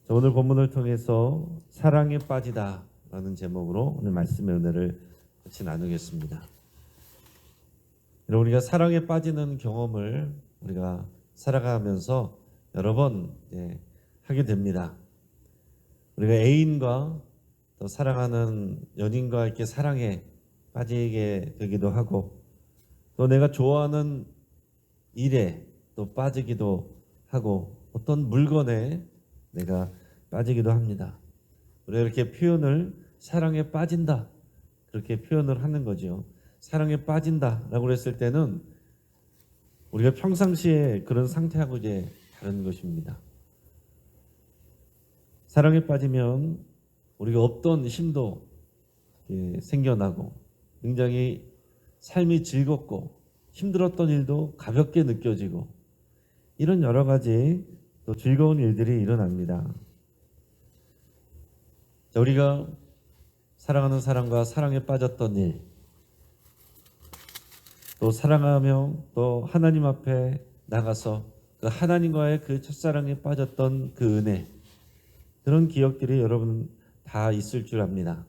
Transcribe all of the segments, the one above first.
오늘 본문을 통해서 사랑에 빠지다라는 제목으로 오늘 말씀의 은혜를 같이 나누겠습니다. 우리가 사랑에 빠지는 경험을 우리가 살아가면서 여러 번 하게 됩니다. 우리가 애인과 또 사랑하는 연인과 이렇게 사랑에 빠지게 되기도 하고, 또 내가 좋아하는 일에 또 빠지기도 하고, 어떤 물건에 내가 빠지기도 합니다. 우리가 이렇게 표현을 사랑에 빠진다, 그렇게 표현을 하는 거죠. 사랑에 빠진다라고 했을 때는 우리가 평상시에 그런 상태하고 이제 다른 것입니다. 사랑에 빠지면 우리가 없던 힘도 생겨나고, 굉장히 삶이 즐겁고 힘들었던 일도 가볍게 느껴지고, 이런 여러 가지 또 즐거운 일들이 일어납니다. 우리가 사랑하는 사람과 사랑에 빠졌던 일, 또 사랑하며 또 하나님 앞에 나가서 그 하나님과의 그 첫사랑에 빠졌던 그 은혜, 그런 기억들이 여러분 다 있을 줄 압니다.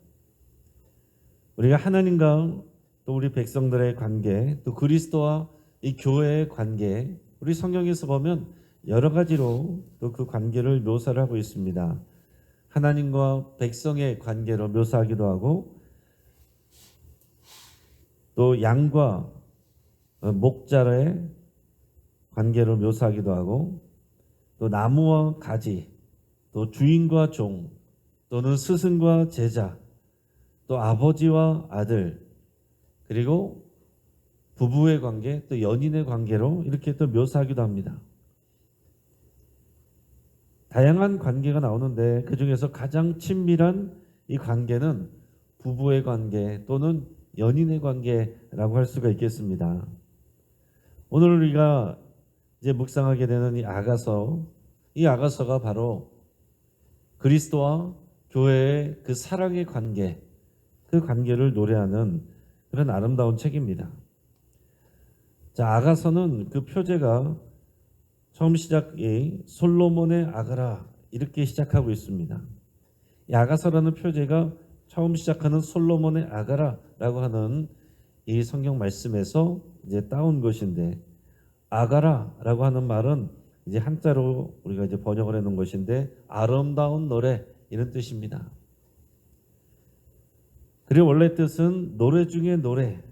우리가 하나님과 또 우리 백성들의 관계, 또 그리스도와 이 교회의 관계, 우리 성경에서 보면 여러 가지로 또 그 관계를 묘사를 하고 있습니다. 하나님과 백성의 관계로 묘사하기도 하고, 또 양과 목자의 관계로 묘사하기도 하고, 또 나무와 가지, 또 주인과 종, 또는 스승과 제자, 또 아버지와 아들, 그리고 부부의 관계, 또 연인의 관계로 이렇게 또 묘사하기도 합니다. 다양한 관계가 나오는데 그 중에서 가장 친밀한 이 관계는 부부의 관계 또는 연인의 관계라고 할 수가 있겠습니다. 오늘 우리가 이제 묵상하게 되는 이 아가서가 바로 그리스도와 교회의 그 사랑의 관계, 그 관계를 노래하는 그런 아름다운 책입니다. 자, 아가서는 그 표제가 처음 시작이 솔로몬의 아가라, 이렇게 시작하고 있습니다. 이 아가서라는 표제가 처음 시작하는 솔로몬의 아가라라고 하는 이 성경 말씀에서 이제 따온 것인데, 아가라라고 하는 말은 이제 한자로 우리가 이제 번역을 해 놓은 것인데, 아름다운 노래, 이런 뜻입니다. 그리고 원래 뜻은 노래 중에 노래,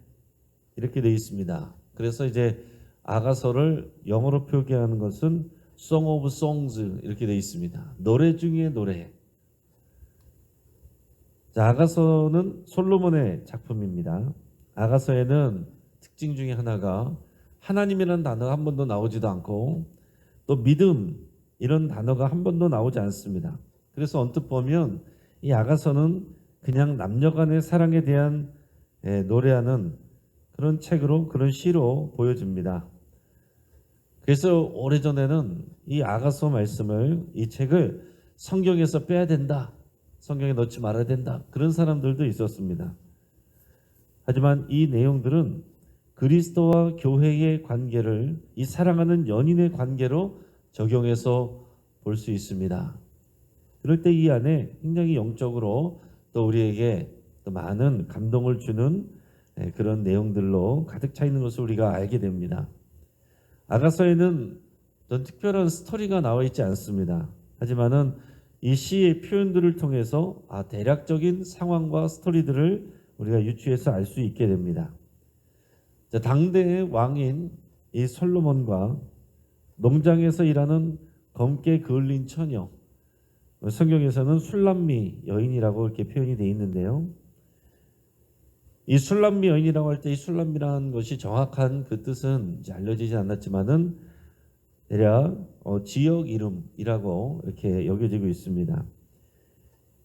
이렇게 되어 있습니다. 그래서 이제 아가서를 영어로 표기하는 것은 Song of Songs, 이렇게 되어 있습니다. 노래 중에 노래. 자, 아가서는 솔로몬의 작품입니다. 아가서에는 특징 중에 하나가 하나님이라는 단어가 한 번도 나오지도 않고, 또 믿음, 이런 단어가 한 번도 나오지 않습니다. 그래서 언뜻 보면 이 아가서는 그냥 남녀간의 사랑에 대한 노래하는 그런 책으로, 그런 시로 보여집니다. 그래서 오래전에는 이 아가서 말씀을, 이 책을 성경에서 빼야 된다, 성경에 넣지 말아야 된다, 그런 사람들도 있었습니다. 하지만 이 내용들은 그리스도와 교회의 관계를 이 사랑하는 연인의 관계로 적용해서 볼 수 있습니다. 그럴 때 이 안에 굉장히 영적으로 또 우리에게 또 많은 감동을 주는 그런 내용들로 가득 차 있는 것을 우리가 알게 됩니다. 아가서에는 어떤 특별한 스토리가 나와 있지 않습니다. 하지만은 이 시의 표현들을 통해서 대략적인 상황과 스토리들을 우리가 유추해서 알 수 있게 됩니다. 자, 당대의 왕인 이 솔로몬과 농장에서 일하는 검게 그을린 처녀, 성경에서는 술람미 여인이라고 이렇게 표현이 되어 있는데요. 이 술람미 여인이라고 할 때 이 술람미라는 것이 정확한 그 뜻은 이제 알려지지 않았지만은 대략 지역 이름이라고 이렇게 여겨지고 있습니다.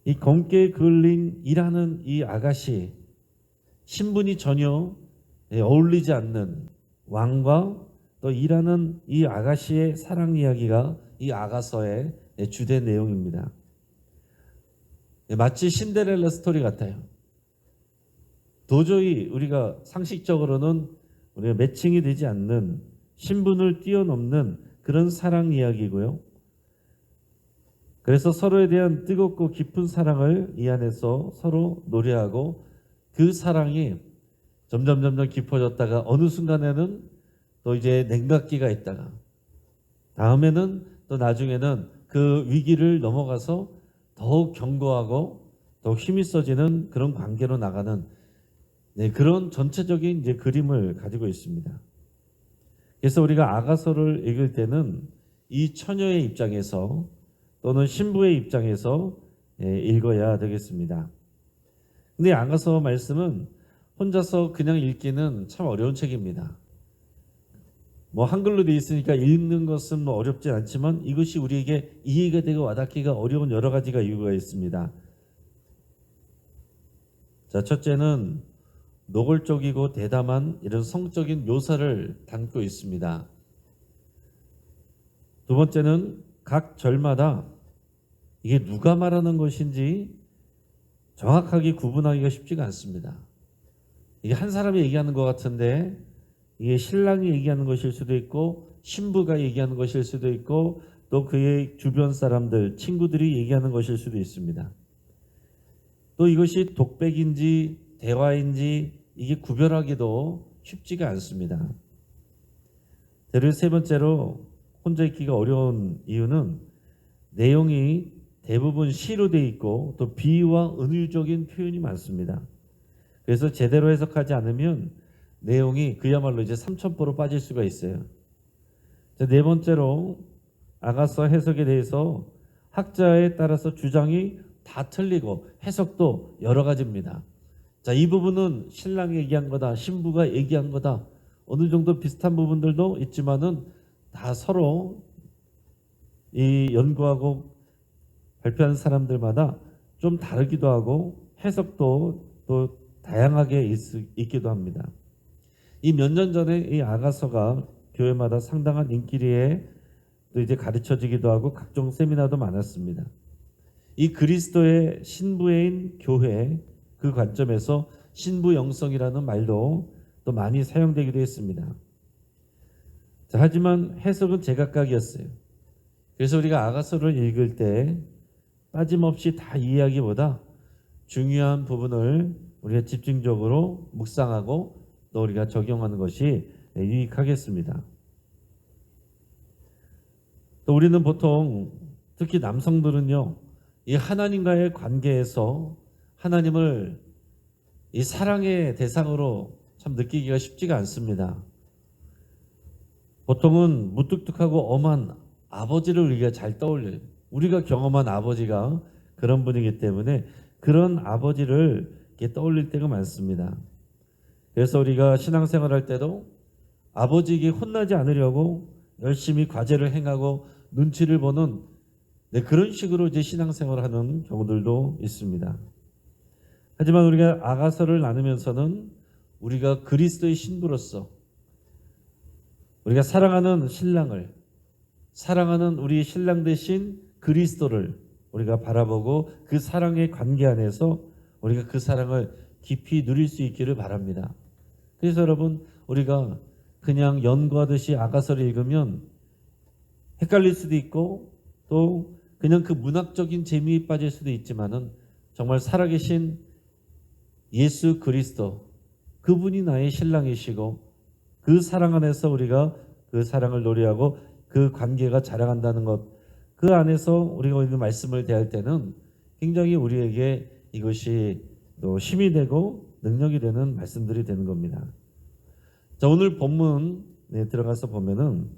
이 검게 그을린 일하는 이 아가씨, 신분이 전혀 어울리지 않는 왕과 또 일하는 이 아가씨의 사랑 이야기가 이 아가서의 주된 내용입니다. 마치 신데렐라 스토리 같아요. 도저히 우리가 상식적으로는 우리가 매칭이 되지 않는, 신분을 뛰어넘는 그런 사랑 이야기고요. 그래서 서로에 대한 뜨겁고 깊은 사랑을 이 안에서 서로 노래하고 그 사랑이 점점 깊어졌다가 어느 순간에는 또 이제 냉각기가 있다가 다음에는 또 나중에는 그 위기를 넘어가서 더욱 견고하고 더욱 힘이 있어지는 그런 관계로 나가는 그런 전체적인 이제 그림을 가지고 있습니다. 그래서 우리가 아가서를 읽을 때는 이 처녀의 입장에서 또는 신부의 입장에서 읽어야 되겠습니다. 근데 아가서 말씀은 혼자서 그냥 읽기는 참 어려운 책입니다. 뭐 한글로 되어 있으니까 읽는 것은 뭐 어렵지 않지만 이것이 우리에게 이해가 되고 와닿기가 어려운 여러 가지가 이유가 있습니다. 자, 첫째는 노골적이고 대담한 이런 성적인 묘사를 담고 있습니다. 두 번째는 각 절마다 이게 누가 말하는 것인지 정확하게 구분하기가 쉽지가 않습니다. 이게 한 사람이 얘기하는 것 같은데 이게 신랑이 얘기하는 것일 수도 있고 신부가 얘기하는 것일 수도 있고 또 그의 주변 사람들, 친구들이 얘기하는 것일 수도 있습니다. 또 이것이 독백인지 대화인지 이게 구별하기도 쉽지가 않습니다. 그리고 세 번째로 혼자 읽기가 어려운 이유는 내용이 대부분 시로 되어 있고 또 비유와 은유적인 표현이 많습니다. 그래서 제대로 해석하지 않으면 내용이 그야말로 이제 삼천포로 빠질 수가 있어요. 네 번째로 아가서 해석에 대해서 학자에 따라서 주장이 다 틀리고 해석도 여러 가지입니다. 자, 이 부분은 신랑이 얘기한 거다, 신부가 얘기한 거다. 어느 정도 비슷한 부분들도 있지만은 다 서로 이 연구하고 발표하는 사람들마다 좀 다르기도 하고 해석도 또 다양하게 있기도 합니다. 이 몇 년 전에 이 아가서가 교회마다 상당한 인기리에 또 이제 가르쳐지기도 하고 각종 세미나도 많았습니다. 이 그리스도의 신부인 교회 그 관점에서 신부 영성이라는 말도 또 많이 사용되기도 했습니다. 자, 하지만 해석은 제각각이었어요. 그래서 우리가 아가서를 읽을 때 빠짐없이 다 이해하기보다 중요한 부분을 우리가 집중적으로 묵상하고 또 우리가 적용하는 것이 유익하겠습니다. 또 우리는 보통 특히 남성들은요, 이 하나님과의 관계에서 하나님을 이 사랑의 대상으로 참 느끼기가 쉽지가 않습니다. 보통은 무뚝뚝하고 엄한 아버지를 우리가 잘 떠올려요. 우리가 경험한 아버지가 그런 분이기 때문에 그런 아버지를 이렇게 떠올릴 때가 많습니다. 그래서 우리가 신앙생활 할 때도 아버지에게 혼나지 않으려고 열심히 과제를 행하고 눈치를 보는 그런 식으로 이제 신앙생활을 하는 경우들도 있습니다. 하지만 우리가 아가서를 나누면서는 우리가 그리스도의 신부로서 우리가 사랑하는 신랑을, 사랑하는 우리 신랑 대신 그리스도를 우리가 바라보고 그 사랑의 관계 안에서 우리가 그 사랑을 깊이 누릴 수 있기를 바랍니다. 그래서 여러분, 우리가 그냥 연구하듯이 아가서를 읽으면 헷갈릴 수도 있고 또 그냥 그 문학적인 재미에 빠질 수도 있지만은 정말 살아계신 예수 그리스도, 그분이 나의 신랑이시고 그 사랑 안에서 우리가 그 사랑을 노래하고 그 관계가 자라간다는 것, 그 안에서 우리가 있는 말씀을 대할 때는 굉장히 우리에게 이것이 또 힘이 되고 능력이 되는 말씀들이 되는 겁니다. 자, 오늘 본문에 들어가서 보면은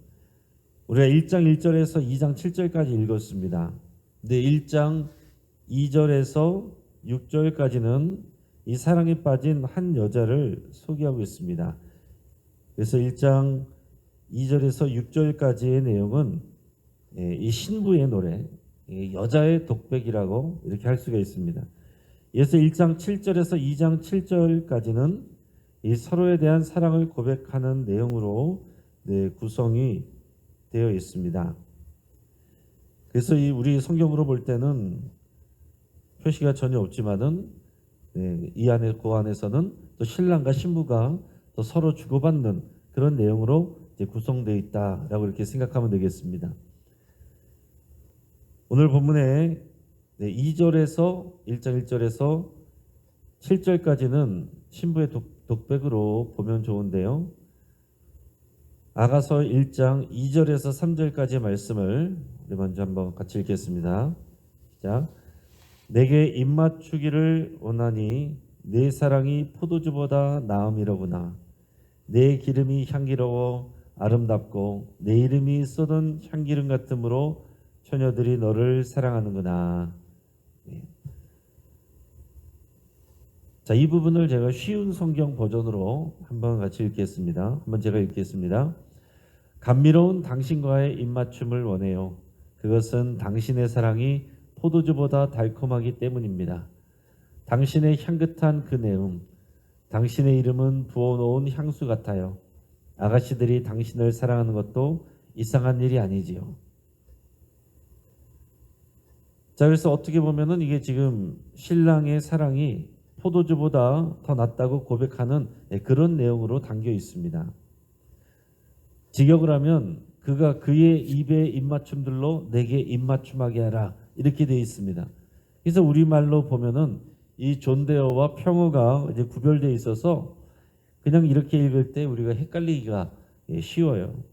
우리가 1장 1절에서 2장 7절까지 읽었습니다. 근데 1장 2절에서 6절까지는 이 사랑에 빠진 한 여자를 소개하고 있습니다. 그래서 1장 2절에서 6절까지의 내용은 이 신부의 노래, 여자의 독백이라고 이렇게 할 수가 있습니다. 그래서 1장 7절에서 2장 7절까지는 이 서로에 대한 사랑을 고백하는 내용으로 구성이 되어 있습니다. 그래서 우리 성경으로 볼 때는 표시가 전혀 없지만은 이 안에 그 안에서는 또 신랑과 신부가 또 서로 주고받는 그런 내용으로 이제 구성되어 있다라고 이렇게 생각하면 되겠습니다. 오늘 본문에 2절에서 1장 1절에서 7절까지는 신부의 독백으로 보면 좋은데요. 아가서 1장 2절에서 3절까지의 말씀을 우리 먼저 한번 같이 읽겠습니다. 자, 내게 입맞추기를 원하니 내 사랑이 포도주보다 나음이로구나. 내 기름이 향기로워 아름답고 내 이름이 쏟은 향기름 같으므로 처녀들이 너를 사랑하는구나. 네. 자, 이 부분을 제가 쉬운 성경 버전으로 한번 같이 읽겠습니다. 한번 제가 읽겠습니다. 감미로운 당신과의 입맞춤을 원해요. 그것은 당신의 사랑이 포도주보다 달콤하기 때문입니다. 당신의 향긋한 그 내음, 당신의 이름은 부어놓은 향수 같아요. 아가씨들이 당신을 사랑하는 것도 이상한 일이 아니지요. 자, 그래서 어떻게 보면은 이게 지금 신랑의 사랑이 포도주보다 더 낫다고 고백하는 그런 내용으로 담겨 있습니다. 직역을 하면 그가 그의 입에 입맞춤들로 내게 입맞춤하게 하라, 이렇게 되어 있습니다. 그래서 우리말로 보면은 이 존대어와 평어가 이제 구별되어 있어서 그냥 이렇게 읽을 때 우리가 헷갈리기가 쉬워요.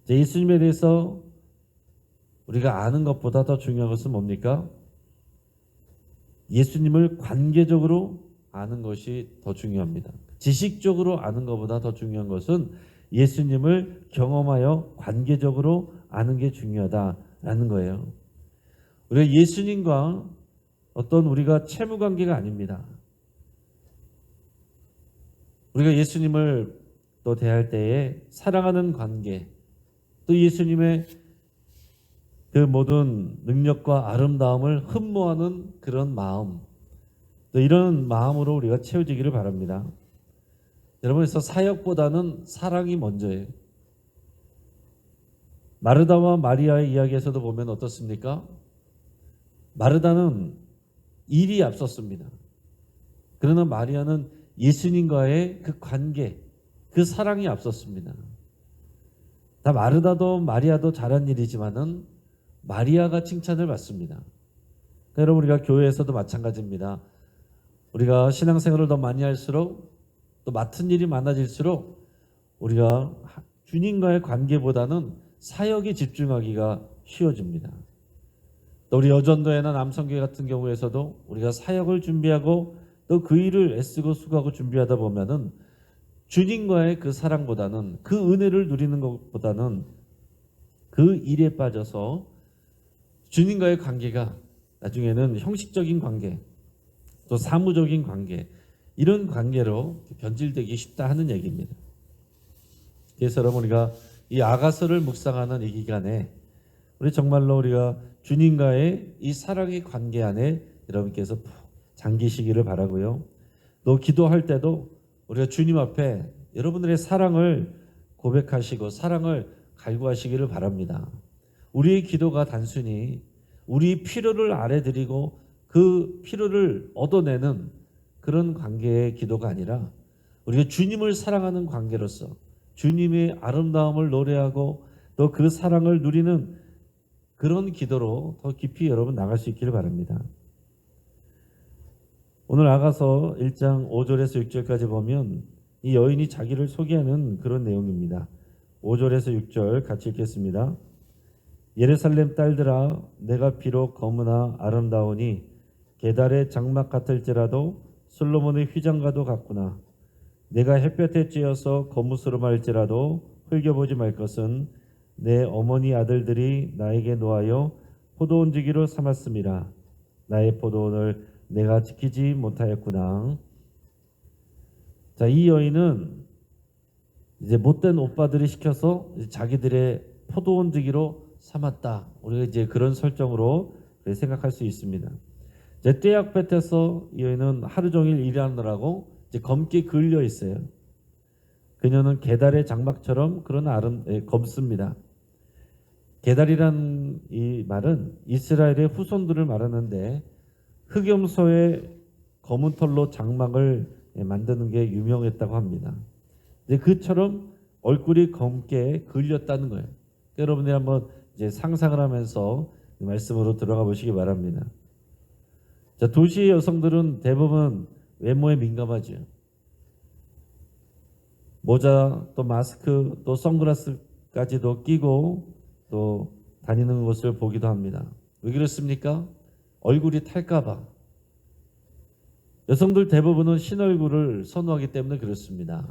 예수님에 대해서 우리가 아는 것보다 더 중요한 것은 뭡니까? 예수님을 관계적으로 아는 것이 더 중요합니다. 지식적으로 아는 것보다 더 중요한 것은 예수님을 경험하여 관계적으로 아는 게 중요하다라는 거예요. 우리가 예수님과 어떤 우리가 채무 관계가 아닙니다. 우리가 예수님을 또 대할 때에 사랑하는 관계, 또 예수님의 그 모든 능력과 아름다움을 흠모하는 그런 마음, 또 이런 마음으로 우리가 채워지기를 바랍니다. 여러분, 그래서 사역보다는 사랑이 먼저예요. 마르다와 마리아의 이야기에서도 보면 어떻습니까? 마르다는 일이 앞섰습니다. 그러나 마리아는 예수님과의 그 관계, 그 사랑이 앞섰습니다. 다 마르다도 마리아도 잘한 일이지만은 마리아가 칭찬을 받습니다. 그러니까 여러분, 우리가 교회에서도 마찬가지입니다. 우리가 신앙생활을 더 많이 할수록 또 맡은 일이 많아질수록 우리가 주님과의 관계보다는 사역에 집중하기가 쉬워집니다. 또 우리 여전도회나 남성교회 같은 경우에서도 우리가 사역을 준비하고 또 그 일을 애쓰고 수고하고 준비하다 보면은 주님과의 그 사랑보다는, 그 은혜를 누리는 것보다는 그 일에 빠져서 주님과의 관계가 나중에는 형식적인 관계, 또 사무적인 관계, 이런 관계로 변질되기 쉽다 하는 얘기입니다. 그래서 여러분, 우리가 이 아가서를 묵상하는 이 기간에 우리 정말로 우리가 주님과의 이 사랑의 관계 안에 여러분께서 잠기시기를 바라고요. 또 기도할 때도 우리가 주님 앞에 여러분들의 사랑을 고백하시고 사랑을 갈구하시기를 바랍니다. 우리의 기도가 단순히 우리 필요를 아뢰드리고 그 필요를 얻어내는 그런 관계의 기도가 아니라 우리가 주님을 사랑하는 관계로서 주님의 아름다움을 노래하고 또 그 사랑을 누리는 그런 기도로 더 깊이 여러분 나갈 수 있기를 바랍니다. 오늘 아가서 1장 5절에서 6절까지 보면 이 여인이 자기를 소개하는 그런 내용입니다. 5절에서 6절 같이 읽겠습니다. 예루살렘 딸들아, 내가 비록 검으나 아름다우니 게달의 장막 같을지라도 솔로몬의 휘장과도 같구나. 내가 햇볕에 쬐어서 거무스름할지라도 흘겨보지 말 것은 내 어머니 아들들이 나에게 노하여 포도원 주기로 삼았음이라. 나의 포도원을 내가 지키지 못하였구나. 자, 이 여인은 이제 못된 오빠들이 시켜서 자기들의 포도원 주기로 삼았다. 우리가 이제 그런 설정으로 생각할 수 있습니다. 이제 떼약볕에서 이 여인은 하루 종일 일하느라고 이제 검게 그을려 있어요. 그녀는 게달의 장막처럼 그런 검습니다. 게달이란 이 말은 이스라엘의 후손들을 말하는데 흑염소의 검은 털로 장막을 만드는 게 유명했다고 합니다. 이제 그처럼 얼굴이 검게 그을렸다는 거예요. 여러분들이 한번 이제 상상을 하면서 말씀으로 들어가 보시기 바랍니다. 자, 도시의 여성들은 대부분 외모에 민감하죠. 모자, 또 마스크, 또 선글라스까지도 끼고 또 다니는 것을 보기도 합니다. 왜 그렇습니까? 얼굴이 탈까봐. 여성들 대부분은 흰 얼굴을 선호하기 때문에 그렇습니다.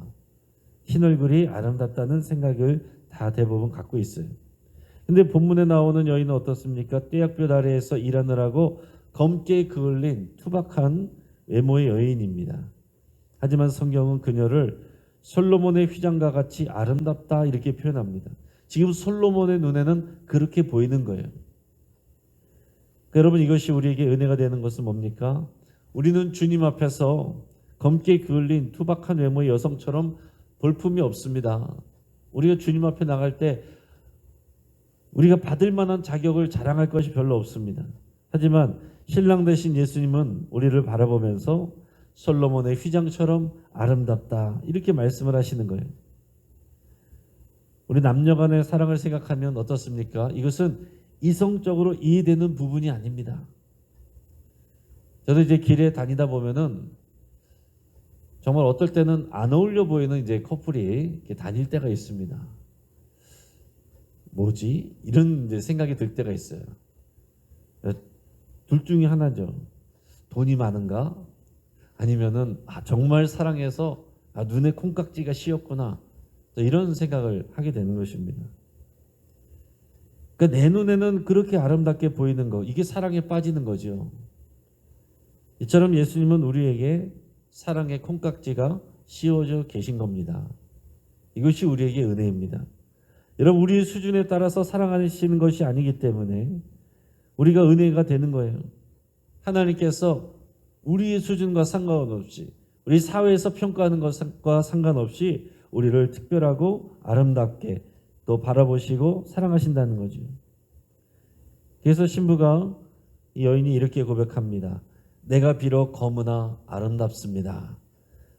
흰 얼굴이 아름답다는 생각을 다 대부분 갖고 있어요. 근데 본문에 나오는 여인은 어떻습니까? 떼약볕 아래에서 일하느라고 검게 그을린 투박한 외모의 여인입니다. 하지만 성경은 그녀를 솔로몬의 휘장과 같이 아름답다 이렇게 표현합니다. 지금 솔로몬의 눈에는 그렇게 보이는 거예요. 그러니까 여러분, 이것이 우리에게 은혜가 되는 것은 뭡니까? 우리는 주님 앞에서 검게 그을린 투박한 외모의 여성처럼 볼품이 없습니다. 우리가 주님 앞에 나갈 때 우리가 받을 만한 자격을 자랑할 것이 별로 없습니다. 하지만 신랑 되신 예수님은 우리를 바라보면서 솔로몬의 휘장처럼 아름답다 이렇게 말씀을 하시는 거예요. 우리 남녀 간의 사랑을 생각하면 어떻습니까? 이것은 이성적으로 이해되는 부분이 아닙니다. 저도 이제 길에 다니다 보면은 정말 어떨 때는 안 어울려 보이는 이제 커플이 이렇게 다닐 때가 있습니다. 뭐지? 이런 이제 생각이 들 때가 있어요. 둘 중에 하나죠. 돈이 많은가? 아니면은 정말 사랑해서 눈에 콩깍지가 씌었구나. 이런 생각을 하게 되는 것입니다. 그러니까 내 눈에는 그렇게 아름답게 보이는 거, 이게 사랑에 빠지는 거죠. 이처럼 예수님은 우리에게 사랑의 콩깍지가 씌워져 계신 겁니다. 이것이 우리에게 은혜입니다. 여러분, 우리의 수준에 따라서 사랑하시는 것이 아니기 때문에 우리가 은혜가 되는 거예요. 하나님께서 우리의 수준과 상관없이, 우리 사회에서 평가하는 것과 상관없이 우리를 특별하고 아름답게 또 바라보시고 사랑하신다는 거죠. 그래서 신부가, 이 여인이 이렇게 고백합니다. 내가 비록 검으나 아름답습니다.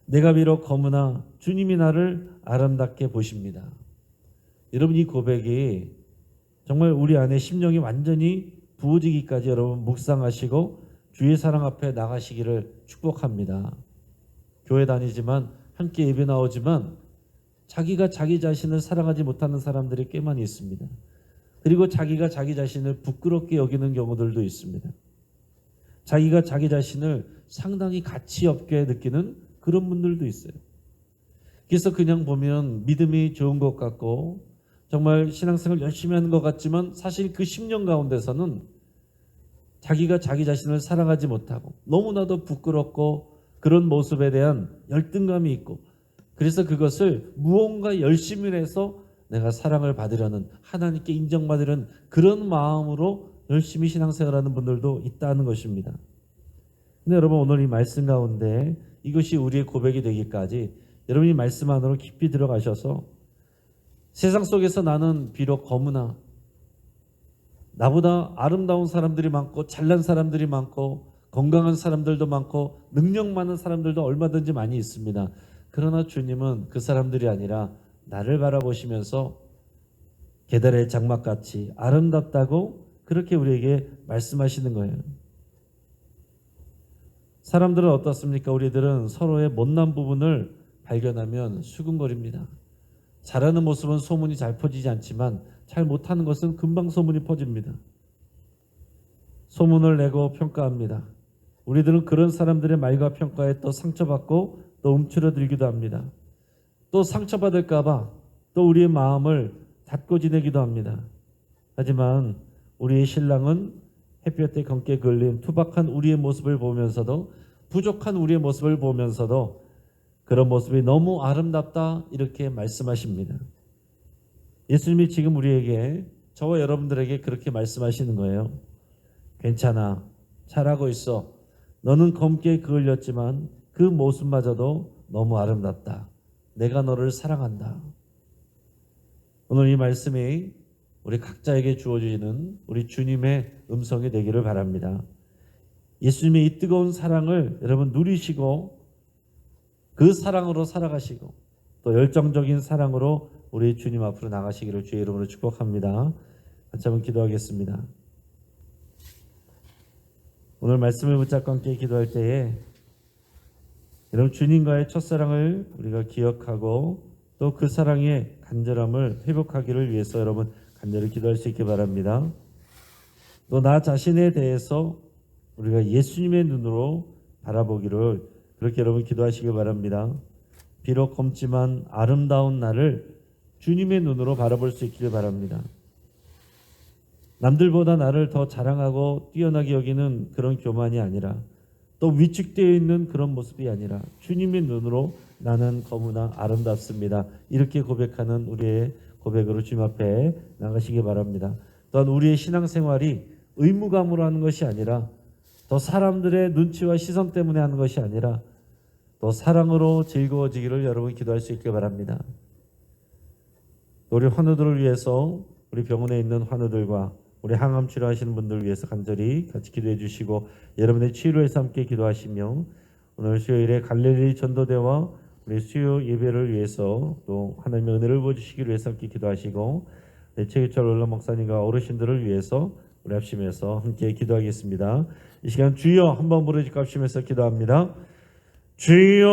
내가 비록 검으나 주님이 나를 아름답게 보십니다. 여러분, 이 고백이 정말 우리 안에 심령이 완전히 부어지기까지 여러분 묵상하시고 주의 사랑 앞에 나가시기를 축복합니다. 교회 다니지만 함께 예배 나오지만 자기가 자기 자신을 사랑하지 못하는 사람들이 꽤 많이 있습니다. 그리고 자기가 자기 자신을 부끄럽게 여기는 경우들도 있습니다. 자기가 자기 자신을 상당히 가치 없게 느끼는 그런 분들도 있어요. 그래서 그냥 보면 믿음이 좋은 것 같고 정말 신앙생활 열심히 하는 것 같지만 사실 그 10년 가운데서는 자기가 자기 자신을 사랑하지 못하고 너무나도 부끄럽고 그런 모습에 대한 열등감이 있고, 그래서 그것을 무언가 열심히 해서 내가 사랑을 받으려는, 하나님께 인정받으려는 그런 마음으로 열심히 신앙생활하는 분들도 있다는 것입니다. 근데 여러분, 오늘 이 말씀 가운데 이것이 우리의 고백이 되기까지 여러분이 말씀 안으로 깊이 들어가셔서 세상 속에서 나는 비록 검으나 나보다 아름다운 사람들이 많고 잘난 사람들이 많고 건강한 사람들도 많고 능력 많은 사람들도 얼마든지 많이 있습니다. 그러나 주님은 그 사람들이 아니라 나를 바라보시면서 계달의 장막같이 아름답다고 그렇게 우리에게 말씀하시는 거예요. 사람들은 어떻습니까? 우리들은 서로의 못난 부분을 발견하면 수군거립니다. 잘하는 모습은 소문이 잘 퍼지지 않지만 잘 못하는 것은 금방 소문이 퍼집니다. 소문을 내고 평가합니다. 우리들은 그런 사람들의 말과 평가에 또 상처받고 또 움츠러들기도 합니다. 또 상처받을까 봐 또 우리의 마음을 닫고 지내기도 합니다. 하지만 우리의 신랑은 햇볕에 검게 그을린 투박한 우리의 모습을 보면서도, 부족한 우리의 모습을 보면서도 그런 모습이 너무 아름답다 이렇게 말씀하십니다. 예수님이 지금 우리에게, 저와 여러분들에게 그렇게 말씀하시는 거예요. 괜찮아, 잘하고 있어. 너는 검게 그을렸지만 그 모습마저도 너무 아름답다. 내가 너를 사랑한다. 오늘 이 말씀이 우리 각자에게 주어지는 우리 주님의 음성이 되기를 바랍니다. 예수님의 이 뜨거운 사랑을 여러분 누리시고 그 사랑으로 살아가시고 또 열정적인 사랑으로 우리 주님 앞으로 나가시기를 주의 이름으로 축복합니다. 같이 한번 기도하겠습니다. 오늘 말씀을 붙잡고 함께 기도할 때에 여러분 주님과의 첫사랑을 우리가 기억하고 또 그 사랑의 간절함을 회복하기를 위해서 여러분 간절히 기도할 수 있기 바랍니다. 또 나 자신에 대해서 우리가 예수님의 눈으로 바라보기를 그렇게 여러분 기도하시기 바랍니다. 비록 검지만 아름다운 나를 주님의 눈으로 바라볼 수 있기를 바랍니다. 남들보다 나를 더 자랑하고 뛰어나게 여기는 그런 교만이 아니라 또 위축되어 있는 그런 모습이 아니라 주님의 눈으로 나는 너무나 아름답습니다. 이렇게 고백하는 우리의 고백으로 주님 앞에 나가시기 바랍니다. 또한 우리의 신앙생활이 의무감으로 하는 것이 아니라 더 사람들의 눈치와 시선 때문에 하는 것이 아니라 또 사랑으로 즐거워지기를 여러분 기도할 수 있길 바랍니다. 우리 환우들을 위해서 우리 병원에 있는 환우들과 우리 항암 치료하시는 분들을 위해서 간절히 같이 기도해 주시고 여러분의 치유를 위해서 함께 기도하시며 오늘 수요일에 갈릴리 전도대와 우리 수요 예배를 위해서 또 하나님의 은혜를 부어주시기를 위해서 함께 기도하시고 최규철 올라 목사님과 어르신들을 위해서 우리 합심해서 함께 기도하겠습니다. 이 시간 주여 한번 부르짖고 합심해서 기도합니다. 주여